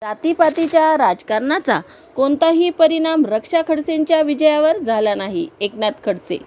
जातीपातीच्या राजकारणाचा कोणताही परिणाम रक्षा खडसेंच्या विजयावर झाला नाही. एकनाथ खडसे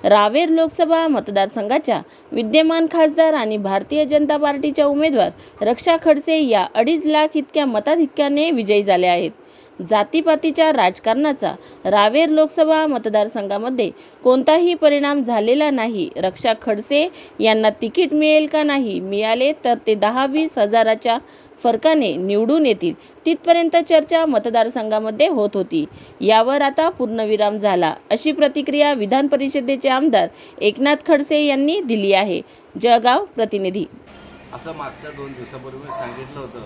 रावेर लोकसभा मतदारसंघाच्या विद्यमान खासदार आणि भारतीय जनता पार्टीच्या उमेदवार रक्षा खडसे या 2.5 लाख इतक्या मताधिक्याने विजयी झाल्या आहेत. जातीपातीच्या राजकारणाचा रावेर लोकसभा मतदारसंघामध्ये कोणताही परिणाम झालेला नाही. रक्षा खडसे यांना तिकीट मिळेल का नाही, मिळाले तर ते 10-20 हजाराच्या फरकाने निवडून येतील, तिथपर्यंत चर्चा मतदारसंघामध्ये होत होती. यावर आता पूर्णविराम झाला, अशी प्रतिक्रिया विधान परिषदेचे आमदार एकनाथ खडसे यांनी दिली आहे. जळगाव प्रतिनिधी. असं मागच्या 2 दिवसापूर्वी सांगितलं होतं.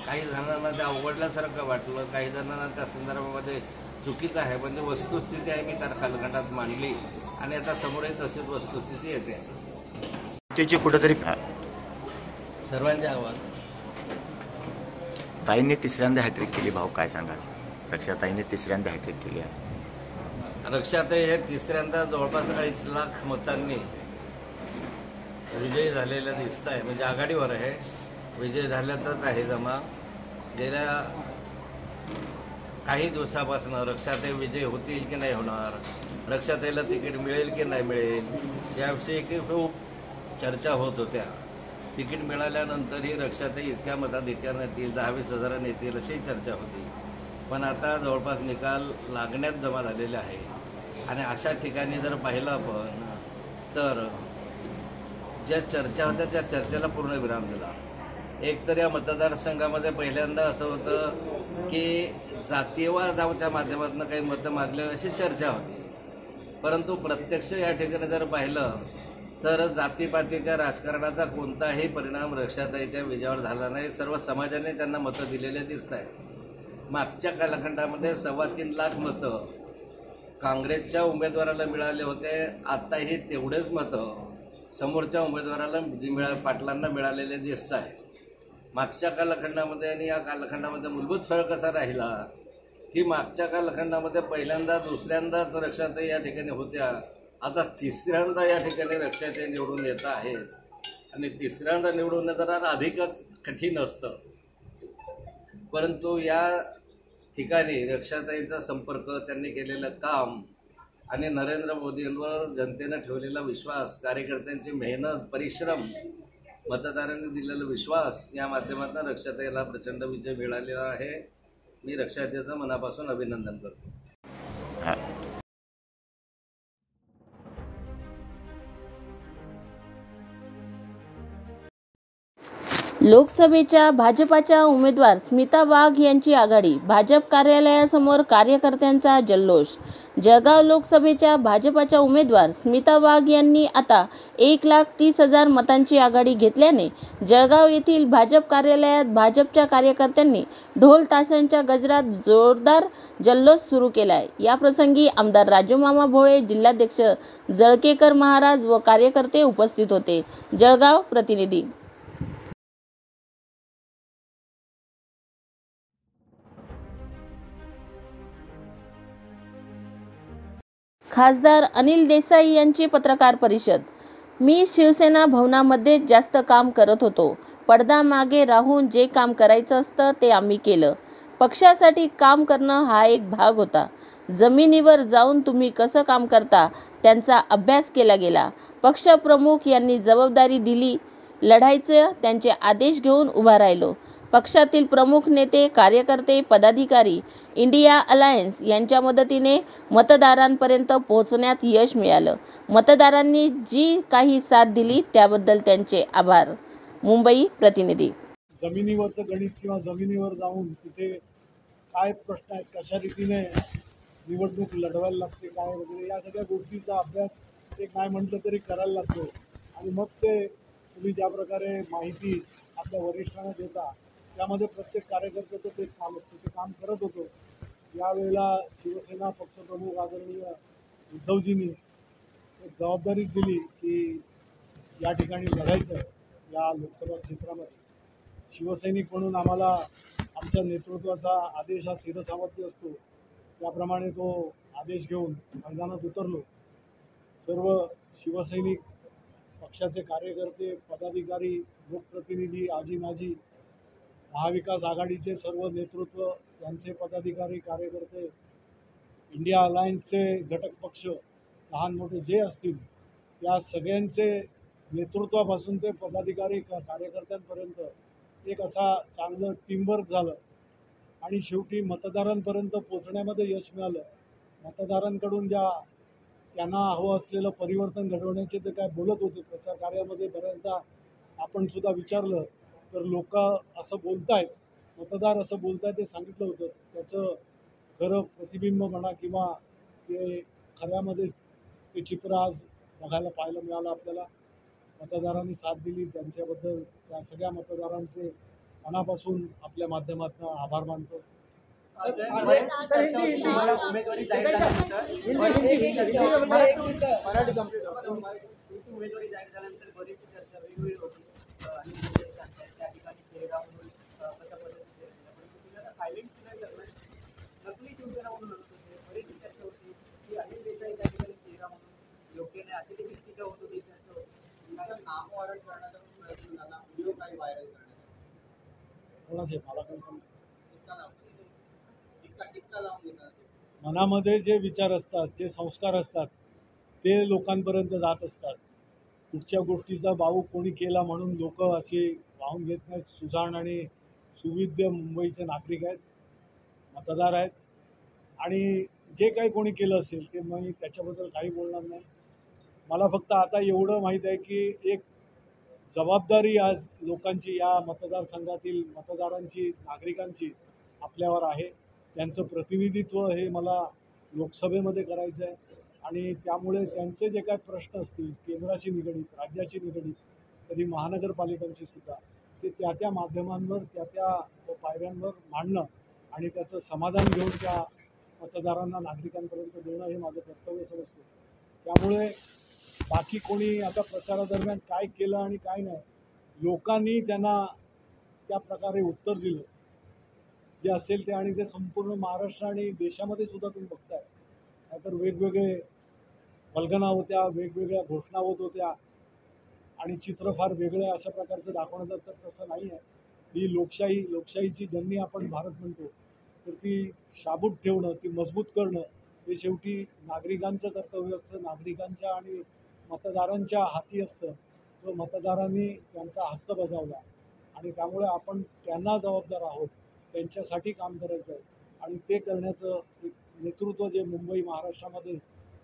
काही जणांना ते अवघडल्यासारखं वाटलं, काही जणांना त्या संदर्भामध्ये चुकीचं आहे, म्हणजे वस्तुस्थिती आहे मी त्या कालखंडात मांडली आणि आता समोरही तशीच वस्तुस्थिती येते. त्याची कुठेतरी सर्वांचे आव्हान. ताईंनी तिसऱ्यांदा हॅट्रिक केली. भाऊ काय सांगाल? रक्षाताईंनी तिसऱ्यांदा हॅट्रिक केली आहे. रक्षाताई हे तिसऱ्यांदा जवळपास 2.5 लाख मतांनी विजयी झालेल्या दिसत आहे, म्हणजे आघाडीवर आहे, विजय झाल्यातच आहे जमा. गेल्या काही दिवसापासून रक्षाताई विजय होतील की नाही होणार, रक्षाताईला तिकीट मिळेल की नाही मिळेल याविषयी खूप चर्चा होत होत्या. तिकीट मिळाल्यानंतरही रक्षाताई इतक्या मताधिक्यानं येतील, 10-20 हजारांनी येतील अशी चर्चा होती. पण आता जवळपास निकाल लागण्यात जमा झालेले आहे आणि अशा ठिकाणी जर पाहिलं आपण तर ज्या चर्चा होत्या त्या चर्चेला पूर्ण विराम दिला. एक तर या मतदारसंघामध्ये पहिल्यांदा असं होतं की जातीयवादाच्या माध्यमातून काही मतं मागले अशी चर्चा होती, परंतु प्रत्यक्ष या ठिकाणी जर पाहिलं तर जातीपातीच्या राजकारणाचा कोणताही परिणाम रक्षाताईच्या विजयावर झाला नाही. सर्व समाजाने त्यांना मतं दिलेले दिसत आहे. मागच्या कालखंडामध्ये 3.25 लाख मतं काँग्रेसच्या मिळाले होते. आताही तेवढेच मतं समोरच्या उमेदवाराला पाटलांना मिळालेले दिसत आहे. मागच्या कालखंडामध्ये आणि या कालखंडामध्ये मूलभूत फरक असा राहिला की मागच्या कालखंडामध्ये पहिल्यांदा दुसऱ्यांदाच रक्षाताई या ठिकाणी होत्या, आता तिसऱ्यांदा या ठिकाणी रक्षाताई निवडून येत आहेत आणि तिसऱ्यांदा निवडून येताना अधिकच कठीण असतं. परंतु या ठिकाणी रक्षाताईचा संपर्क, त्यांनी केलेलं काम आणि नरेंद्र मोदींवर जनतेनं ठेवलेला विश्वास, कार्यकर्त्यांची मेहनत, परिश्रम, मतदारांनी दिलेला विश्वास या माध्यमातून रक्षाताईला प्रचंड विजय मिळालेला आहे. मी रक्षाताईचं मनापासून अभिनंदन करतो. लोकसभेच्या भाजपाच्या उमेदवार स्मिता वाघ यांची आघाडी. भाजप कार्यालयासमोर कार्यकर्त्यांचा जल्लोष. जळगाव लोकसभेच्या भाजपाच्या उमेदवार स्मिता वाघ यांनी आता 1,30,000 मतांची आघाडी घेतल्याने जळगाव येथील भाजप कार्यालयात भाजपच्या कार्यकर्त्यांनी ढोल ताशांच्या गजरात जोरदार जल्लोष सुरू केलाय. याप्रसंगी आमदार राजूमामा भोळे, जिल्हाध्यक्ष जळकेकर महाराज व कार्यकर्ते उपस्थित होते. जळगाव प्रतिनिधी. खासदार अनिल देसाई यांची पत्रकार परिषद. मी शिवसेना भवनामध्ये जास्त काम करत होतो. पडदा मागे राहून जे काम करायचं असतं ते आम्ही केलं. पक्षासाठी काम करणं हा एक भाग होता. जमिनीवर जाऊन तुम्ही कसं काम करता त्यांचा अभ्यास केला गेला. पक्षप्रमुख यांनी जबाबदारी दिली, लढायचं त्यांचे आदेश घेऊन उभा राहिलो. पक्षातील प्रमुख नेते, कार्यकर्ते, पदाधिकारी, इंडिया अलायन्स यांच्या मदतीने मतदारांपर्यंत पोहोचण्यात यश मिळालं. मतदारांनी जी काही साथ दिली त्याबद्दल त्यांचे आभार. मुंबई प्रतिनिधी. जमिनीवरचं गणित किंवा जमिनीवर जाऊन तिथे काय प्रश्न आहेत, कशा रीतीने निवडणूक लढवायला लागते, काय वगैरे या सगळ्या गोष्टीचा अभ्यास एक नाही म्हटलं तरी करायला लागतो. आणि मग ते तुम्ही ज्या प्रकारे माहिती आपल्या वरिष्ठांना देता त्यामध्ये प्रत्येक कार्यकर्त्याचं तेच काम असतं, ते काम करत होतो. यावेळेला शिवसेना पक्षप्रमुख आदरणीय उद्धवजींनी एक जबाबदारी दिली की या ठिकाणी लढायचं या लोकसभा क्षेत्रामध्ये. शिवसैनिक म्हणून आम्हाला आमच्या नेतृत्वाचा आदेश हा शिरसावरती असतो, त्याप्रमाणे तो आदेश घेऊन मैदानात उतरलो. सर्व शिवसैनिक, पक्षाचे कार्यकर्ते, पदाधिकारी, लोकप्रतिनिधी, आजी माजी महाविकास आघाडीचे सर्व नेतृत्व, त्यांचे पदाधिकारी, कार्यकर्ते, इंडिया अलायन्सचे घटक पक्ष, लहान मोठे जे असतील, त्या सगळ्यांचे नेतृत्वापासून ते पदाधिकारी कार्यकर्त्यांपर्यंत एक असा चांगलं टीमवर्क झालं आणि शेवटी मतदारांपर्यंत पोचण्यामध्ये यश मिळालं. मतदारांकडून त्यांना हवं असलेलं परिवर्तन घडवण्याचे ते काय बोलत होते प्रचार कार्यामध्ये. बऱ्याचदा आपण सुद्धा विचारलं तर लोक असं बोलतायत, मतदार असं बोलतायत, ते सांगितलं होतं. त्याचं खरं प्रतिबिंब म्हणा किंवा ते खऱ्यामध्ये ते चित्र आज बघायला पाहायला मिळालं आपल्याला. मतदारांनी साथ दिली, त्यांच्याबद्दल त्या सगळ्या मतदारांचे मनापासून आपल्या माध्यमातून आभार मानतो. उमेदवारी जाहीर झाल्यानंतर बरीचशी चर्चा वेगवेगळी होती आणि त्या ठिकाणी चेहरा म्हणून कशा पद्धतीने सायलेंट नाही करणार नकली शिवसेना म्हणून लढत होते. बरीचशी चर्चा होती की अनिल देसाई त्या ठिकाणी चेहरा म्हणून योग्य नाही अशी देखील टीका होत होती. चर्चा होती. नाम वारंट करण्याचा प्रयत्न झाला, व्हिडिओ काही व्हायरल करण्याचा कोणाचे मला कल्पना नाही. टिक्का लावून घेतात. मनामध्ये जे विचार असतात, जे संस्कार असतात, ते लोकांपर्यंत जात असतात. कुठच्या गोष्टीचा बाऊ कोणी केला म्हणून लोक असे वाहून घेत नाहीत. सुजाण आणि सुविद्य मुंबईचे नागरिक आहेत, मतदार आहेत आणि जे काही कोणी केलं असेल ते मी त्याच्याबद्दल काही बोलणार नाही. मला फक्त आता एवढं माहीत आहे की एक जबाबदारी आज लोकांची, या मतदारसंघातील मतदारांची, नागरिकांची आपल्यावर आहे. त्यांचं प्रतिनिधित्व हे मला लोकसभेमध्ये करायचं आहे आणि त्यामुळे त्यांचे जे काही प्रश्न असतील केंद्राशी निगडीत, राज्याशी निगडीत, कधी महानगरपालिकांशी सुद्धा, ते त्या माध्यमांवर त्या पायऱ्यांवर मांडणं आणि त्याचं समाधान घेऊन त्या मतदारांना, नागरिकांपर्यंत देणं हे माझं कर्तव्य समजतो. त्यामुळे बाकी कोणी आता प्रचारादरम्यान काय केलं आणि काय नाही, लोकांनी त्यांना त्या प्रकारे उत्तर दिलं जे असेल ते, आणि ते संपूर्ण महाराष्ट्र आणि देशामध्ये सुद्धा तुम्ही बघताय. नाहीतर वेगवेगळे वल्गना होत्या, वेगवेगळ्या घोषणा होत होत्या आणि चित्र फार वेगळं अशा प्रकारचं दाखवण्यात, तर तसं नाही आहे. ही लोकशाहीची ज्यांनी आपण भारत म्हणतो, तर ती शाबूत ठेवणं, ती मजबूत करणं हे शेवटी नागरिकांचं कर्तव्य असतं, नागरिकांच्या आणि मतदारांच्या हाती असतं. तो मतदारांनी त्यांचा हक्क बजावला आणि त्यामुळे आपण त्यांना जबाबदार आहोत, त्यांच्यासाठी काम करायचं आहे आणि ते करण्याचं एक नेतृत्व जे मुंबई महाराष्ट्रामध्ये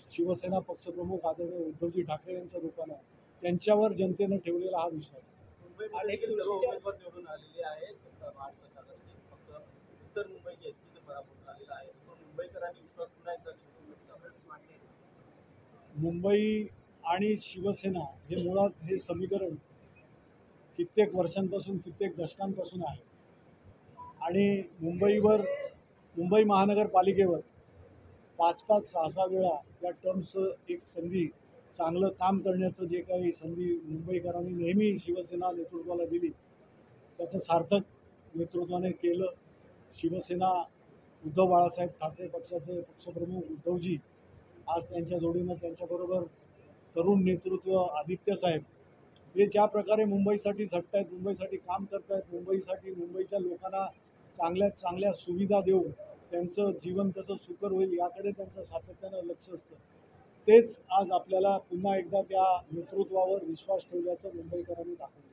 शिवसेना पक्षप्रमुख आदरणीय उद्धवजी ठाकरे यांच्या रूपानं आहे, त्यांच्यावर जनतेनं ठेवलेला हा विश्वास आहे. मुंबईमध्ये सर्व उमेदवार निवडून आलेले आहेत. महाविकास आघाडीचे फक्त उत्तर मुंबईचे एसटीचं पराभूत झालेला आहे. पण मुंबईकरांनी विश्वास पुन्हा एकदा मुंबई आणि शिवसेना हे मुळात हे समीकरण कित्येक वर्षांपासून, कित्येक दशकांपासून आहे आणि मुंबई महानगरपालिकेवर 5-5, 6-6 वेळा त्या टर्म्सचं एक संधी, चांगलं काम करण्याचं जे काही संधी मुंबईकरांनी नेहमी शिवसेना नेतृत्वाला दिली, त्याचं सार्थक नेतृत्वाने केलं. शिवसेना, उद्धव बाळासाहेब ठाकरे पक्षाचे पक्षप्रमुख उद्धवजी, आज त्यांच्या जोडीनं त्यांच्याबरोबर तरुण नेतृत्व आदित्य साहेब, हे ज्या प्रकारे मुंबईसाठी झटतायत, मुंबईसाठी काम करतायत, मुंबईच्या लोकांना चांगल्यात चांगल्या सुविधा देऊन त्यांचं जीवन कसं सुकर होईल याकडे त्यांचं सातत्यानं लक्ष असतं. तेच आज आपल्याला पुन्हा एकदा त्या नेतृत्वावर विश्वास ठेवल्याचं मुंबईकरांनी दाखवलं.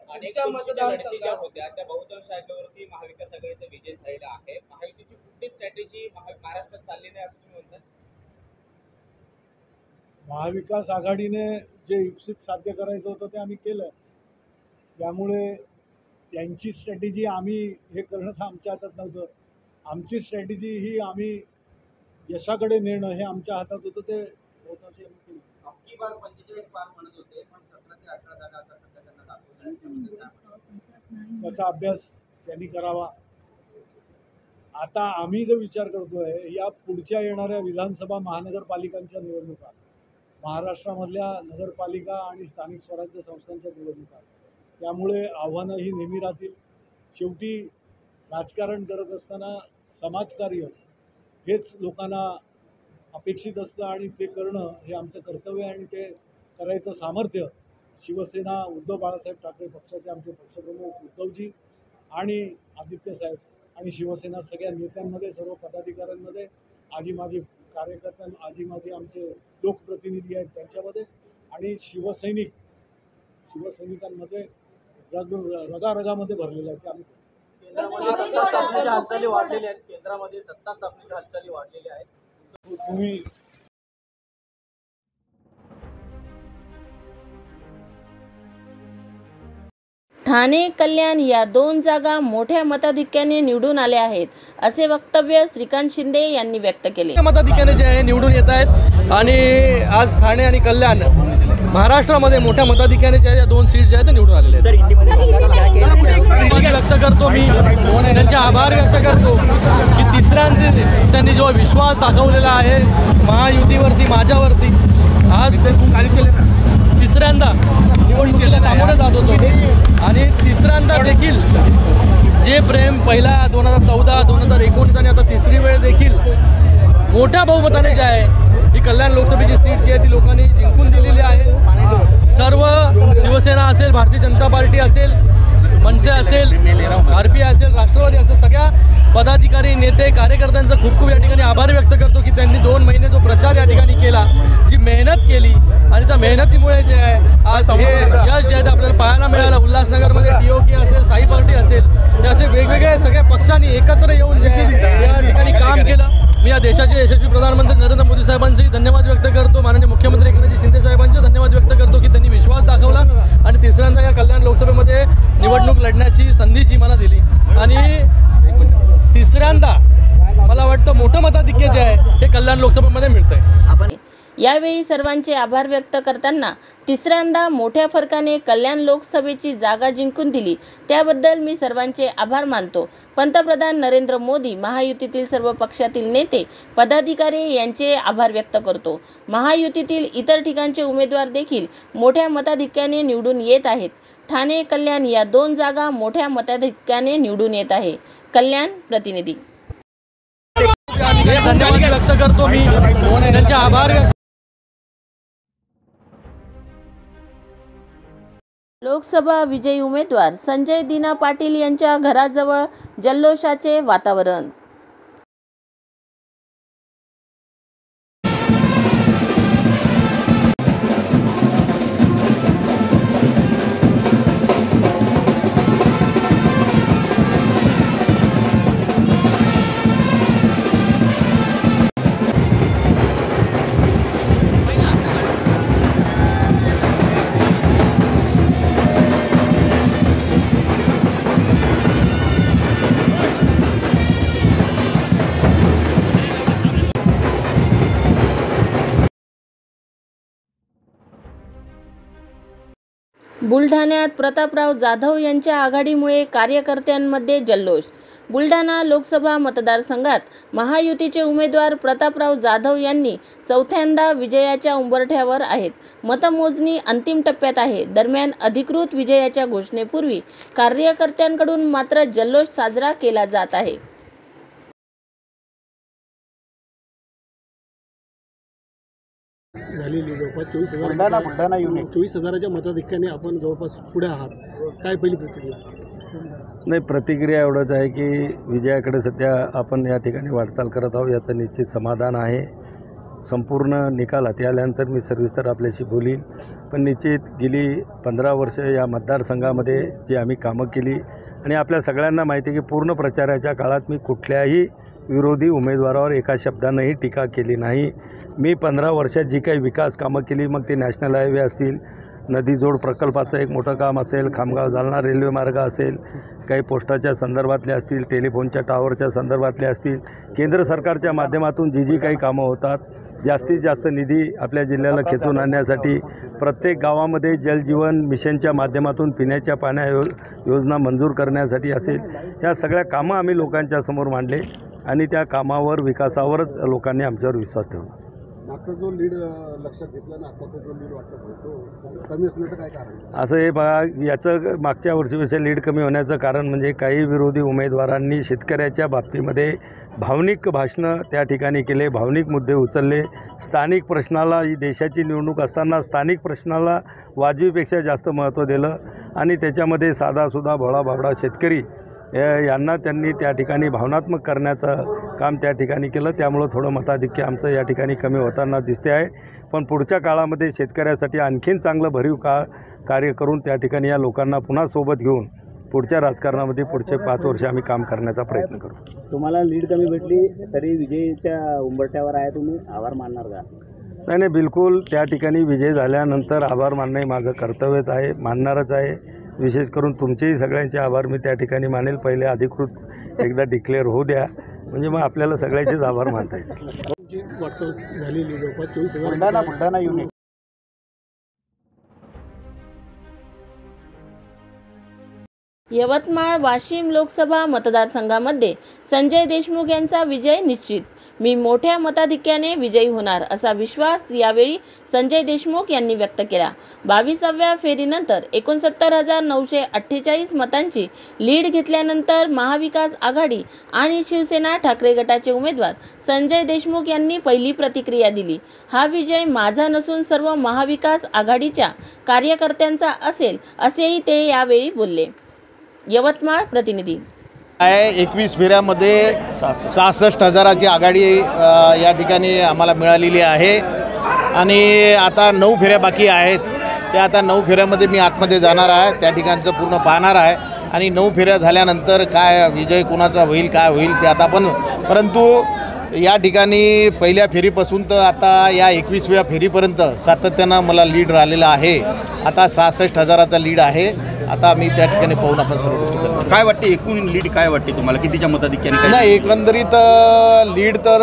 अनेक लढती ज्या होत्या त्या बहुतांश जागेवरती महाविकास आघाडीचा विजय झालेला आहे. महायुतीची कुठली स्ट्रॅटेजी महाराष्ट्रात चालली नाही असं तुम्ही म्हणतात? महाविकास आघाडीने जे इप्सित साध्य करायचं होतं ते आम्ही केलं. त्यामुळे त्यांची स्ट्रॅटेजी आम्ही हे करणं तर आमच्या हातात नव्हतं. आमची स्ट्रॅटेजी ही आम्ही यशाकडे नेणं हे आमच्या हातात होतं. ते बहुतांश आम्ही केलं. अबकी बार 45 पार म्हणत होते, पण 17 ते 18 जागा आता सध्या त्यांना दाखवल्या. त्याचा अभ्यास त्यांनी करावा. आता आम्ही जो विचार करतोय, या पुढच्या येणाऱ्या विधानसभा महानगरपालिकांच्या निवडणुका, महाराष्ट्रामधल्या नगरपालिका आणि स्थानिक स्वराज्य संस्थांच्या निवडणुका, त्यामुळे आव्हानं ही नेहमी राहतील. शेवटी राजकारण करत असताना समाजकार्य हेच लोकांना अपेक्षित असतं आणि ते करणं हे आमचं कर्तव्य आहे आणि ते करायचं सामर्थ्य शिवसेना, उद्धव बाळासाहेब ठाकरे पक्षाचे आमचे पक्षप्रमुख उद्धवजी आणि आदित्य साहेब आणि शिवसेना सगळ्या नेत्यांमध्ये, सर्व पदाधिकाऱ्यांमध्ये, आजी माझी आमचे लोकप्रतिनिधी आहेत त्यांच्यामध्ये आणि शिवसैनिकांमध्ये रगारगामध्ये भरलेलं आहे. ते आम्ही केंद्रामध्ये सत्ता स्थापनेच्या हालचाली वाढलेल्या आहेत. केंद्रामध्ये सत्ता स्थापनेच्या हालचाली वाढलेल्या आहेत. तुम्ही ठाणे कल्याण या 2 जागा मोठ्या मताधिक्याने निवडून आल्या आहेत, असे वक्तव्य श्रीकांत शिंदे यांनी व्यक्त केले. मताधिक्याने जे आहे निवडून येत आहेत आणि आज ठाणे आणि कल्याण महाराष्ट्रामध्ये मोठ्या मताधिक्याने जे या 2 सीट जे आहेत ते निवडून आलेले आहेत. व्यक्त करतो मी त्यांचे आभार व्यक्त करतो की तिसऱ्यांदा त्यांनी जो विश्वास दाखवलेला आहे महायुतीवरती, माझ्यावरती, आज तिसऱ्यांदा निवडणुकीला सामोरं जात होतो आणि तिसऱ्यांदा देखील जे प्रेम पहिला 2014, 2019 आणि आता तिसरी वेळ देखील मोठ्या बहुमताने जे आहे ही कल्याण लोकसभेची सीट जी आहे ती लोकांनी जिंकून दिलेली आहे. सर्व शिवसेना असेल, भारतीय जनता पार्टी असेल, मनसे असेल, RP असेल, राष्ट्रवादी असेल, सगळ्या पदाधिकारी, नेते, कार्यकर्त्यांचा खूप खूप या ठिकाणी आभार व्यक्त करतो की त्यांनी 2 महिने जो प्रचार या ठिकाणी केला, जी मेहनत केली आणि त्या मेहनतीमुळे जे आहे आज हे यश जे आहे आपल्याला पाहायला मिळालं. उल्हासनगरमध्ये TOK असेल, साई पार्टी असेल, हे असे वेगवेगळे सगळ्या पक्षांनी एकत्र येऊन जे आहे या ठिकाणी काम केलं. मी या देशाचे यशस्वी प्रधानमंत्री नरेंद्र मोदी साहेबांचे धन्यवाद व्यक्त करतो, माननीय मुख्यमंत्री एकनाथ शिंदे साहेबांचे धन्यवाद व्यक्त करतो की त्यांनी विश्वास दाखवला आणि तिसऱ्यांदा या कल्याण लोकसभेमध्ये निवडणूक लढण्याची संधी जी मला दिली आणि तिसऱ्यांदा मला वाटतं मोठं मताधिक्य जे आहे हे कल्याण लोकसभेमध्ये मिळतंय. यावेळी सर्वांचे आभार व्यक्त करताना तिसऱ्यांदा मोठ्या फरकाने कल्याण लोकसभेची जागा जिंकून दिली त्याबद्दल मी सर्वांचे आभार मानतो. पंतप्रधान नरेंद्र मोदी, महायुतीतील सर्व पक्षातील नेते, पदाधिकारी यांचे आभार व्यक्त करतो. महायुतीतील इतर ठिकाणचे उमेदवार देखील मोठ्या मताधिक्याने निवडून येत आहेत. ठाणे कल्याण या 2 जागा मोठ्या मताधिक्याने निवडून येत आहे. कल्याण प्रतिनिधी. धन्यवाद व्यक्त करतो मी त्यांचे आभार. लोकसभा विजयी उमेदवार संजय दिना पाटील यांच्या घराजवळ जल्लोषाचे वातावरण. बुलढाण्यात प्रतापराव जाधव यांच्या आघाडीमुळे कार्यकर्त्यांमध्ये जल्लोष. बुलढाणा लोकसभा मतदारसंघात महायुतीचे उमेदवार प्रतापराव जाधव यांनी 4थ्यांदा विजयाच्या उंबरठ्यावर आहेत. मतमोजणी अंतिम टप्प्यात आहे. दरम्यान अधिकृत विजयाच्या घोषणेपूर्वी कार्यकर्त्यांकडून मात्र जल्लोष साजरा केला जात आहे. झालेली जवळपास 24,000च्या मताधिक्याने आपण जवळपास पुढे आहात. काय पहिली प्रतिक्रिया? नाही, प्रतिक्रिया एवढंच आहे की विजयाकडे सध्या आपण या ठिकाणी वाटचाल करत आहोत, याचं निश्चित समाधान आहे. संपूर्ण निकाल हाती आल्यानंतर मी सविस्तर आपल्याशी बोलीन, पण निश्चित गेली 15 वर्ष या मतदारसंघामध्ये जी आम्ही कामं केली आणि आपल्या सगळ्यांना माहिती आहे की पूर्ण प्रचाराच्या काळात मी कुठल्याही विरोधी उमेदवारावर एका शब्दानंही टीका केली नाही. मी 15 वर्षात जी काही विकास कामं केली, मग ते नॅशनल हायवे असतील, नदीजोड प्रकल्पाचं एक मोठं काम असेल, खामगाव जालना रेल्वे मार्ग असेल, काही पोस्टाच्या संदर्भातले असतील, टेलिफोनच्या टावरच्या संदर्भातले असतील, केंद्र सरकारच्या माध्यमातून जी काही कामं होतात, जास्तीत जास्त निधी आपल्या जिल्ह्याला खेचून आणण्यासाठी प्रत्येक गावामध्ये जलजीवन मिशनच्या माध्यमातून पिण्याच्या पाण्या योजना मंजूर करण्यासाठी असेल, या सगळ्या कामं आम्ही लोकांच्या समोर मांडले आणि त्या कामावर, विकासावरच लोकांनी आमच्यावर विश्वास ठेवला. मागचा जो लीड लक्षात घेतला ना, आताचा जो लीड वाटत होतो कमी असण्याचं काय कारण? असं हे बघा, याचं मागच्या वर्षीपेक्षा लीड कमी होण्याचं कारण म्हणजे काही विरोधी उमेदवारांनी शेतकऱ्याच्या बाबतीमध्ये भावनिक भाषणं त्या ठिकाणी केले, भावनिक मुद्दे उचलले. स्थानिक प्रश्नाला, ही देशाची निवडणूक असताना स्थानिक प्रश्नाला वाजवीपेक्षा जास्त महत्त्व दिलं आणि त्याच्यामध्ये साधासुद्धा भोळा बाबडा शेतकरी यांना त्यांनी त्या ठिकाणी भावनात्मक करण्याचं काम त्या ठिकाणी केलं. त्यामुळं थोडं मताधिक्य आमचं या ठिकाणी कमी होताना दिसते आहे. पण पुढच्या काळामध्ये शेतकऱ्यासाठी आणखीन चांगलं भरीव कार्य करून त्या ठिकाणी या लोकांना पुन्हा सोबत घेऊन पुढच्या राजकारणामध्ये पुढचे 5 वर्ष आम्ही काम करण्याचा प्रयत्न करू. तुम्हाला लीड कमी भेटली तरी विजयीच्या उंबरठ्यावर आहे, तुम्ही आभार मानणार का? नाही, बिलकुल. त्या ठिकाणी विजय झाल्यानंतर आभार मानणे माझं कर्तव्यच आहे, मानणारच आहे. विशेष करून तुमचेही सगळ्यांचे आभार मी त्या ठिकाणी मानेल. पहिले अधिकृत एकदा डिक्लेअर होऊ द्या, म्हणजे मग आपल्याला सगळ्यांचेच आभार मानता येतील. वाटचाल झालेली जवळपास 24,000 बुलढाणा युनिट. यवतमाळ वाशिम लोकसभा मतदारसंघामध्ये संजय देशमुख यांचा विजय निश्चित. मी मोठ्या मताधिक्याने विजयी होणार असा विश्वास यावेळी संजय देशमुख यांनी व्यक्त केला. 22व्या फेरीनंतर 69,948 मतांची लीड घेतल्यानंतर महाविकास आघाडी आणि शिवसेना ठाकरे गटाचे उमेदवार संजय देशमुख यांनी पहिली प्रतिक्रिया दिली. हा विजय माझा नसून सर्व महाविकास आघाडीच्या कार्यकर्त्यांचा असेल असेही ते यावेळी बोलले. यवतमाळ प्रतिनिधी. 21 फेऱ्यामध्ये 66,000ची आघाडी या ठिकाणी आम्हाला मिळालेली आहे आणि आता 9 फेऱ्या बाकी आहेत. त्या आता 9 फेऱ्यामध्ये मी आतमध्ये जाणार आहे, त्या ठिकाणचं पूर्ण पाहणार आहे आणि 9 फेऱ्या झाल्यानंतर काय विजय कोणाचा होईल काय होईल ते आता पण, परंतु या ठिकाणी पहिल्या फेरीपासून तर आता या 21व्या फेरीपर्यंत सातत्यानं मला लीड राहिलेला आहे. आता 66,000चा लीड आहे. आता मी त्या ठिकाणी पाहून आपण सर्व गोष्टी करतो. काय वाटते एकूण लीड काय वाटते तुम्हाला, कितीच्या मताधिक्याने? नाही, एकंदरीत लीड तर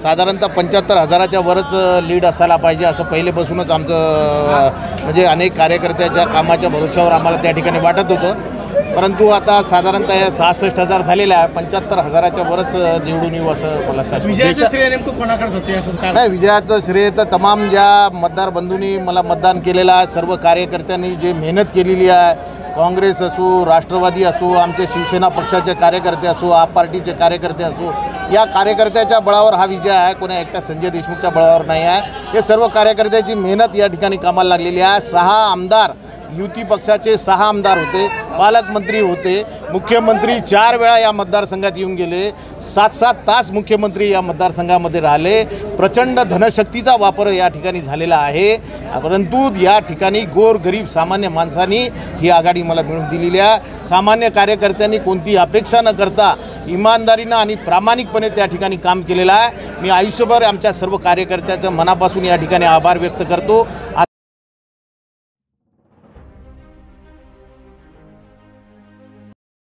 साधारणतः 75,000च्या वरच लीड असायला पाहिजे असं पहिलेपासूनच आमचं म्हणजे अनेक कार्यकर्त्याच्या कामाच्या भरोश्यावर आम्हाला त्या ठिकाणी वाटत होतं. परंतु आता साधारणतः 66,000 झालेलं आहे. 75,000च्या वरच निवडून येऊ असं मला विजयाचं श्रेय नेमकं कोणाकडे होते असं काय? नाही, विजयाचं श्रेय तर तमाम ज्या मतदार बंधूंनी मला मतदान केलेलं आहे, सर्व कार्यकर्त्यांनी जे मेहनत केलेली आहे, काँग्रेस असो, राष्ट्रवादी असो, आमचे शिवसेना पक्षाचे कार्यकर्ते असो, आप पार्टीचे कार्यकर्ते असो, या कार्यकर्त्याच्या बळावर हा विजय आहे. कोणा एकट्या संजय देशमुखच्या बळावर नाही आहे. हे सर्व कार्यकर्त्याची मेहनत या ठिकाणी कामाला लागलेली आहे. 6 आमदार युती पक्षाचे 6 आमदार होते, पालकमंत्री होते, मुख्यमंत्री 4 वेळा या मतदारसंघात येऊन गेले, 7-7 तास मुख्यमंत्री या मतदारसंघामध्ये राहिले. प्रचंड धनशक्तीचा वापर या ठिकाणी झालेला आहे. परंतु या ठिकाणी गोरगरीब सामान्य माणसांनी ही आघाडी मला मिळवून दिलेली आहे. सामान्य कार्यकर्त्यांनी कोणती अपेक्षा न करता इमानदारीनं आणि प्रामाणिकपणे त्या ठिकाणी काम केलेलं आहे. मी आयुष्यभर आमच्या सर्व कार्यकर्त्याचं मनापासून या ठिकाणी आभार व्यक्त करतो.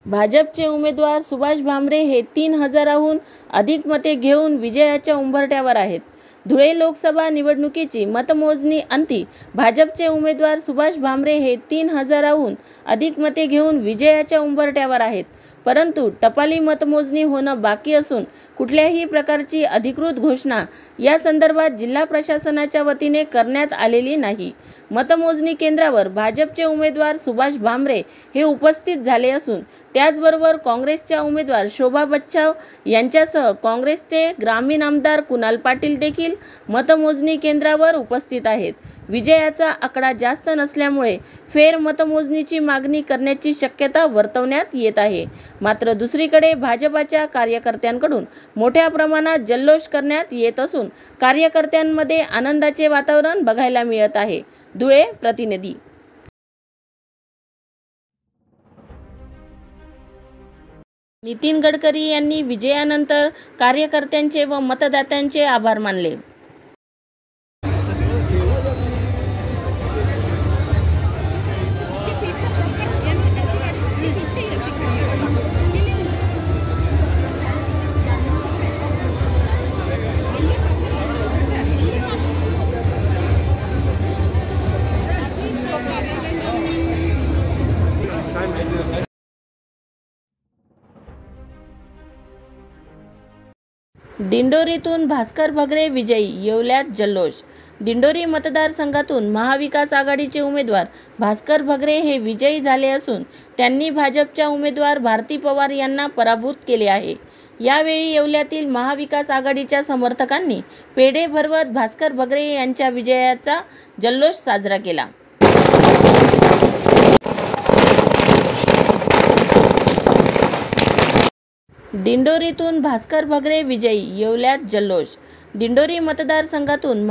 भाजपचे उमेदवार सुभाष भामरे हे 3,000हून अधिक मते घेऊन विजयाच्या उंबरठ्यावर आहेत. धुळे लोकसभा निवडणुकीची मतमोजणी अंती भाजपचे उमेदवार सुभाष भामरे हे 3,000हून अधिक मते घेऊन विजयाच्या उंबरठ्यावर आहेत. परंतु टपाली मतमोजणी होणं बाकी असून कुठल्याही प्रकारची अधिकृत घोषणा या संदर्भात जिल्हा प्रशासनाच्या वतीने करण्यात आलेली नाही. मतमोजणी केंद्रावर भाजपचे उमेदवार सुभाष भामरे हे उपस्थित झाले असून त्याचबरोबर काँग्रेसच्या उमेदवार शोभा बच्छाव यांच्यासह काँग्रेसचे ग्रामीण आमदार कुणाल पाटील देखील मतमोजणी केंद्रावर उपस्थित आहेत. विजयाचा आकडा जास्त नसल्यामुळे फेर मतमोजणीची मागणी करण्याची शक्यता वर्तवण्यात येत आहे. मात्र दुसरीकडे भाजपाच्या कार्यकर्त्यांकडून मोठ्या प्रमाणात जल्लोष करण्यात येत असून कार्यकर्त्यांमध्ये आनंदाचे वातावरण बघायला मिळत आहे. धुळे प्रतिनिधी. नितीन गडकरी यांनी विजयानंतर कार्यकर्त्यांचे व मतदात्यांचे आभार मानले. दिंडोरीतून भास्कर भगरे विजयी, येवल्यात जल्लोष. दिंडोरी मतदारसंघातून महाविकास आघाडीचे उमेदवार भास्कर भगरे हे विजयी झाले असून त्यांनी भाजपच्या उमेदवार भारती पवार यांना पराभूत केले आहे. यावेळी येवल्यातील महाविकास आघाडीच्या समर्थकांनी पेढे भरवत भास्कर भगरे यांच्या विजयाचा जल्लोष साजरा केला. दिंडोरीतून भास्कर भगरे विजयी, येवल्यात जल्लोष. दिंडोरी मतदारसंघातून